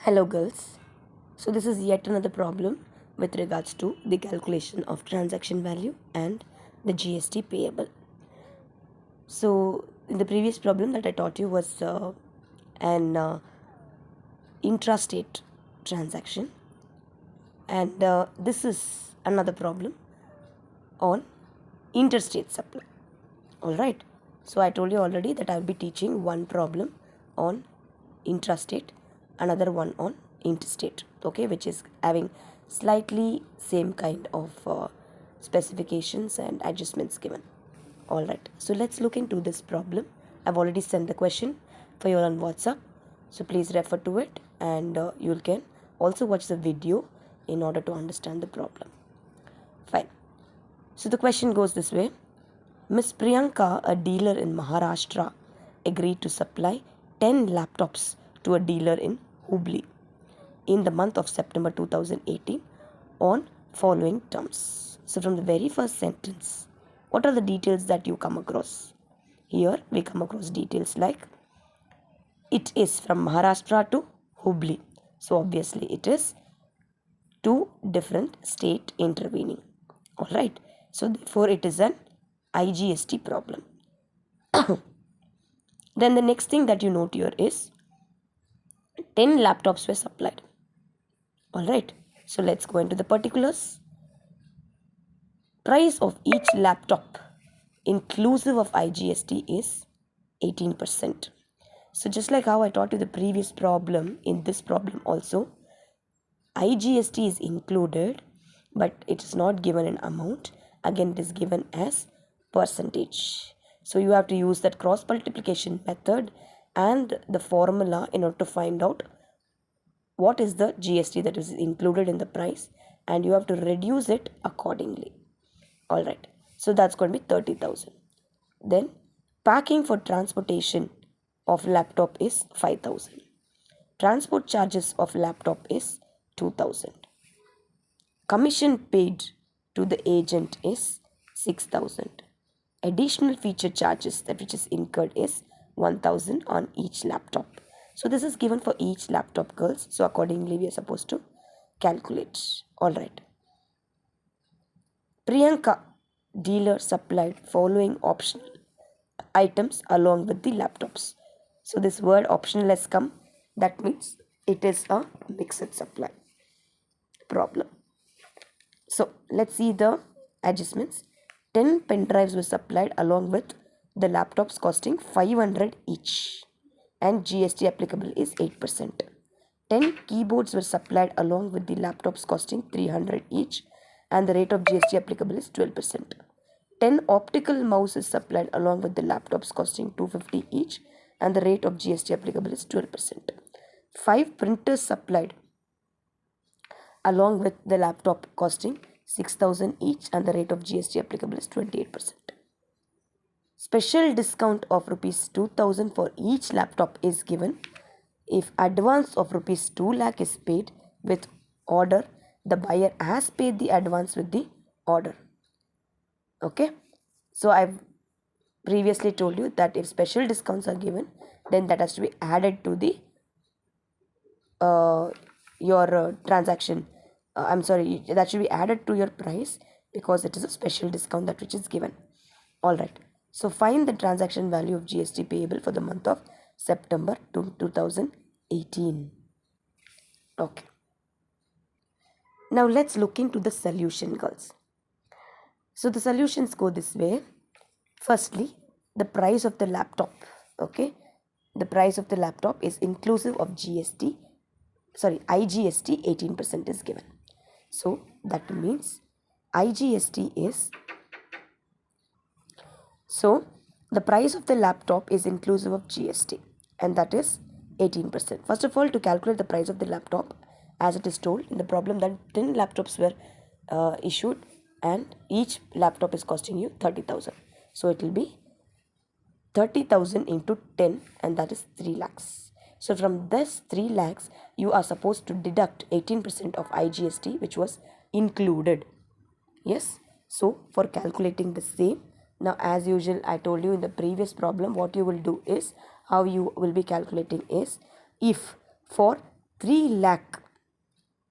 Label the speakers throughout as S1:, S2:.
S1: Hello girls. So this is yet another problem with regards to the calculation of transaction value and the GST payable. So in the previous problem that I taught you was an intrastate transaction, and this is another problem on interstate supply. Alright, so I told you already that I will be teaching one problem on intrastate, another one on interstate, okay, which is having slightly same kind of specifications and adjustments given. Alright, so let's look into this problem. I've already sent the question for you on WhatsApp, so please refer to it, and you can also watch the video in order to understand the problem. Fine. So the question goes this way. Miss Priyanka, a dealer in Maharashtra, agreed to supply 10 laptops to a dealer in Hubli in the month of September 2018 on following terms. So from the very first sentence, what are the details that you come across? Here we come across details like it is from Maharashtra to Hubli. So obviously it is two different state intervening. Alright. So therefore it is an IGST problem. Then the next thing that you note here is 10 laptops were supplied. Alright, so let's go into the particulars. Price of each laptop inclusive of IGST is 18%. So just like how I taught you the previous problem, in this problem also, IGST is included, but it is not given in amount. Again, it is given as percentage. So you have to use that cross multiplication method and the formula in order to find out what is the GST that is included in the price, and you have to reduce it accordingly. Alright, so that's going to be 30,000. Then packing for transportation of laptop is 5,000. Transport charges of laptop is 2,000. Commission paid to the agent is 6,000. Additional feature charges that which is incurred is 1,000 on each laptop. So this is given for each laptop, girls. So accordingly we are supposed to calculate. Alright. Priyanka, dealer, supplied following optional items along with the laptops. So this word optional has come. That means it is a mixed supply problem. So let's see the adjustments. 10 pen drives were supplied along with the laptops costing 500 each, and GST applicable is 8%. 10 keyboards were supplied along with the laptops costing 300 each, and the rate of GST applicable is 12%. 10 optical mouses supplied along with the laptops costing 250 each, and the rate of GST applicable is 12%. 5 printers supplied along with the laptop costing 6,000 each, and the rate of GST applicable is 28%. Special discount of rupees 2,000 for each laptop is given if advance of rupees 2 lakh is paid with order. The buyer has paid the advance with the order. Okay, so I've previously told you that if special discounts are given, then that has to be added to the your transaction. That should be added to your price because it is a special discount that which is given. Alright, so find the transaction value of GST payable for the month of September 2018. Okay, now let's look into the solution, girls. So the solutions go this way. Firstly, the price of the laptop. Okay, the price of the laptop is inclusive of IGST 18% is given. So that means IGST is, so the price of the laptop is inclusive of GST, and that is 18%. First of all, to calculate the price of the laptop, as it is told in the problem that 10 laptops were issued and each laptop is costing you 30,000. So it will be 30,000 into 10, and that is 3 lakhs. So from this 3 lakhs, you are supposed to deduct 18% of IGST which was included. Yes. So for calculating the same, now as usual I told you in the previous problem, what you will do is, how you will be calculating is, if for 3 lakh,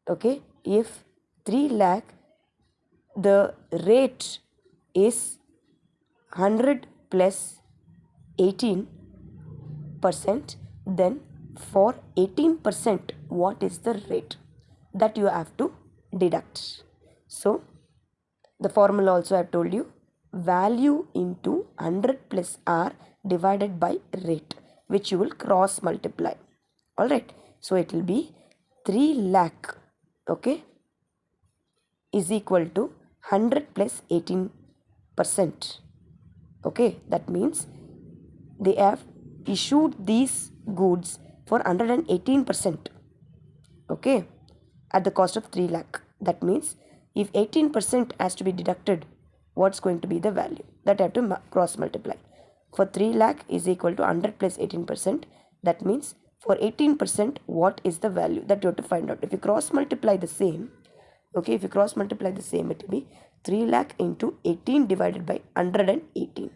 S1: okay, if 3 lakh the rate is 100 plus 18%, then for 18% what is the rate that you have to deduct? So the formula also I have told you, value into 100 plus r divided by rate, which you will cross multiply. Alright, so it will be 3 lakh, okay, is equal to 100 plus 18%. Okay, that means they have issued these goods for 118%, okay, at the cost of 3 lakh. That means if 18% has to be deducted, what's going to be the value? That I have to cross multiply. For 3 lakh is equal to 100 plus 18%. That means for 18% what is the value that you have to find out. If you cross multiply the same, okay, if you cross multiply the same, it will be 3 lakh into 18 divided by 118.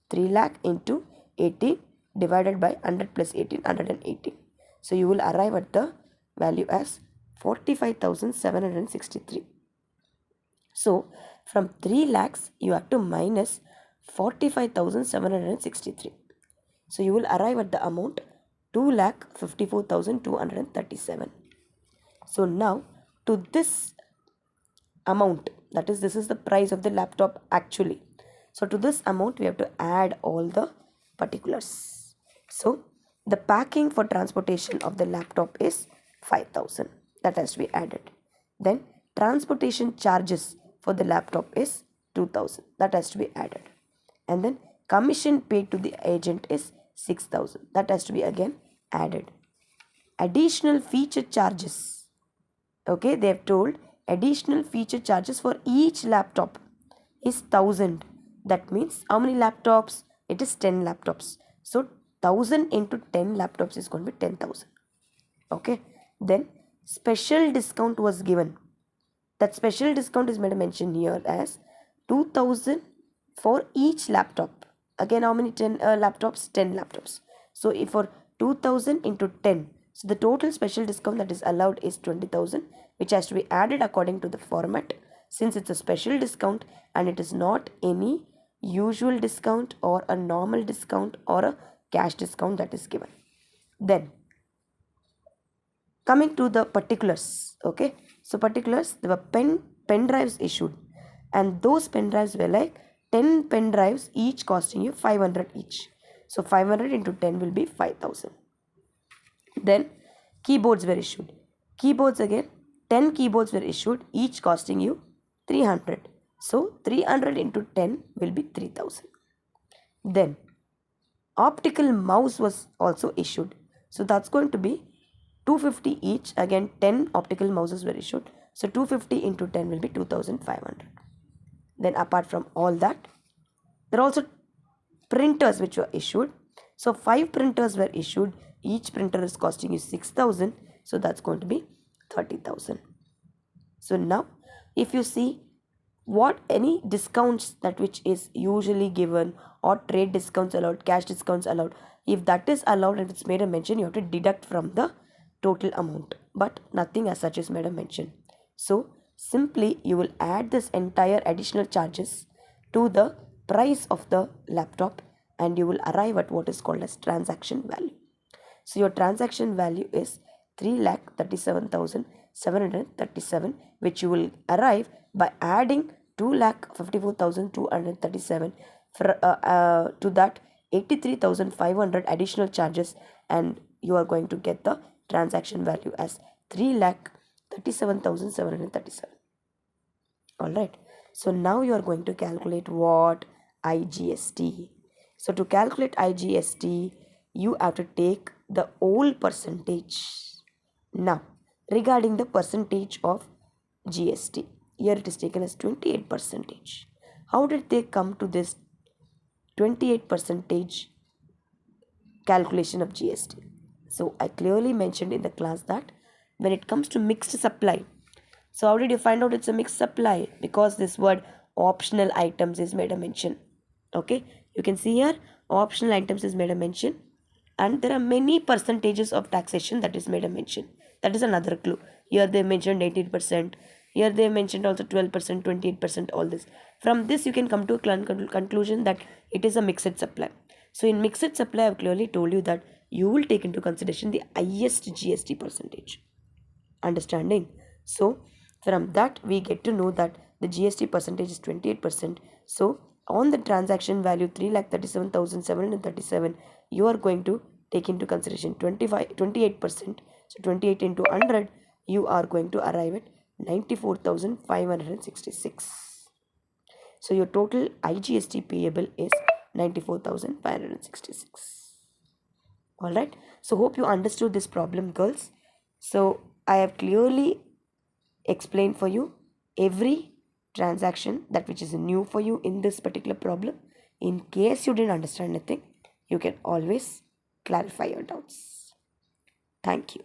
S1: 3 lakh into 18 divided by 100 plus 18, 118. So you will arrive at the value as 45,763. So from 3 lakhs you have to minus 45,763. So you will arrive at the amount 2,54,237. So now to this amount, that is, this is the price of the laptop actually. So to this amount we have to add all the particulars. So the packing for transportation of the laptop is 5,000. That has to be added. Then transportation charges for the laptop is 2,000. That has to be added. And then commission paid to the agent is 6,000. That has to be again added. Additional feature charges. Okay, they have told additional feature charges for each laptop is 1,000. That means how many laptops? It is 10 laptops. So 1,000 into 10 laptops is going to be 10,000. Okay. Then special discount was given. That special discount is made a mention here as 2,000 for each laptop. Again, how many 10 laptops? 10 laptops. So if for 2,000 into 10, so the total special discount that is allowed is 20,000, which has to be added according to the format, since it's a special discount and it is not any usual discount or a normal discount or a cash discount that is given. Then coming to the particulars, okay, so particulars, there were pen drives issued, and those pen drives were like 10 pen drives, each costing you 500 each. So 500 into 10 will be 5,000. Then keyboards were issued. Keyboards again, 10 keyboards were issued, each costing you 300. So 300 into 10 will be 3,000. Then optical mouse was also issued. So that's going to be 250 each. Again 10 optical mouses were issued. So 250 into 10 will be 2,500. Then apart from all that, there are also printers which were issued. So 5 printers were issued. Each printer is costing you 6,000. So that's going to be 30,000. So now if you see what any discounts that which is usually given, or trade discounts allowed, cash discounts allowed, if that is allowed and it's made a mention, you have to deduct from the total amount, but nothing as such is made a mention. So simply you will add this entire additional charges to the price of the laptop and you will arrive at what is called as transaction value. So your transaction value is 3,37,737, which you will arrive by adding 2,54,237 to that 83,500 additional charges, and you are going to get the transaction value as 3,37,737. Alright, so now you are going to calculate what? IGST. So to calculate IGST, you have to take the old percentage. Now, regarding the percentage of GST, here it is taken as 28%. How did they come to this 28% calculation of GST? So I clearly mentioned in the class that when it comes to mixed supply, so how did you find out it's a mixed supply? Because this word optional items is made a mention. Okay, you can see here optional items is made a mention. And there are many percentages of taxation that is made a mention. That is another clue. Here they mentioned 18%. Here they mentioned also 12%, 28%, all this. From this you can come to a conclusion that it is a mixed supply. So in mixed supply, I've clearly told you that you will take into consideration the highest GST percentage. Understanding? So from that we get to know that the GST percentage is 28%. So on the transaction value 3,37,737, you are going to take into consideration 28%. So 28 into 100, you are going to arrive at 94,566. So your total IGST payable is 94,566. Alright, so hope you understood this problem, girls. So I have clearly explained for you every transaction that which is new for you in this particular problem. In case you didn't understand anything, you can always clarify your doubts. Thank you.